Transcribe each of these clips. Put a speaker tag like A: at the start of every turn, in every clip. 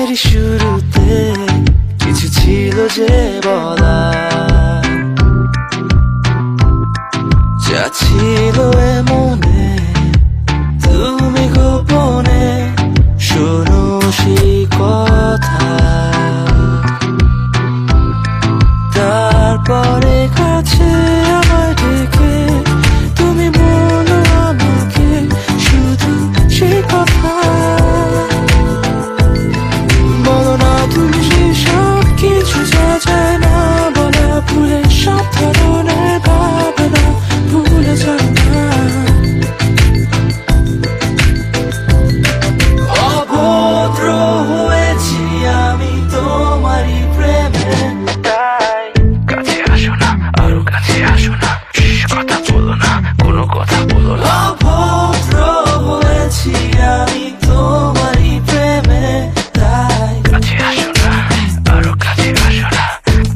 A: রাতের শুরুতে কিছু ছিল যে বলা, যা ছিল মনে তুমি গোপনে শোনো সেই কথা। তারপরে কাছে আমায় ডেকে তুমি বলো আমাকে শুধু সেই কথা। বলো না তুমি সেই সব কিছু যা যায় না বলা, ভুলে সব ধরনের ভাবনা ভুলে যাও না। অভদ্র হয়েছি আমি তোমারই প্রেমে, তাই কাছে আসো না, আরো কাছে আসো না, কথা বলো না, কোনো কথা বলো না। অভদ্র হয়েছি আমি তোমারই প্রেমে, তাই কাছে আসো না, আরো কাছে আসো না,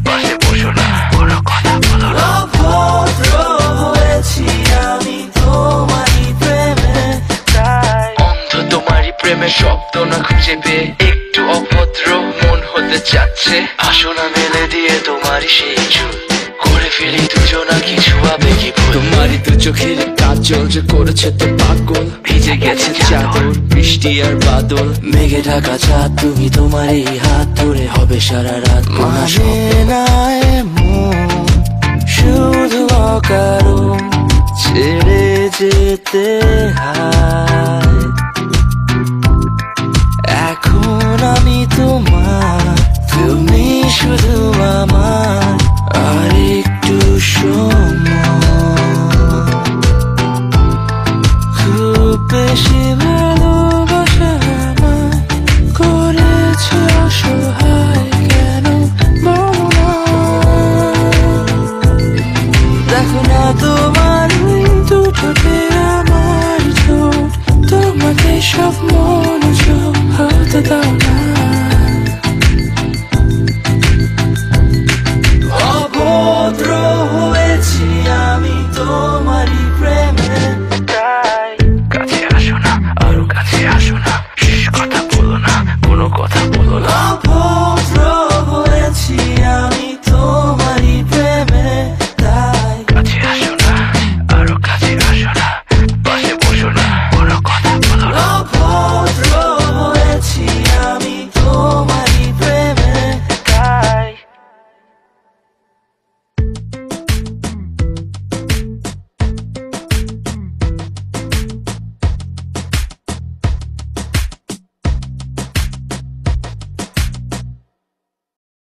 A: পাশে বসো না, কোনো কথা বলো না। অভদ্র হয়েছি আমি তোমারই প্রেমে, তাই অন্ধ তোমারই প্রেমে শব্দ না খুঁজে পেয়ে একটু অভদ্র মন হতে চাচ্ছে। আসো না মেলে দিয়ে তোমারই সেই চুল, করে ফেলি দুজনা কিছু আবেগী ভুল। তোমারই দু চোখের কাজল যে করেছে তো পাগল, ভিজে গেছে চাদর বৃষ্টি আর বাদল, মেঘে ঢাকা চাঁদ তুমি তোমারই হাত ধরে হবে সারা রাত। মানে না এমন শুধু অকারণ ছেড়ে যেতে হয়।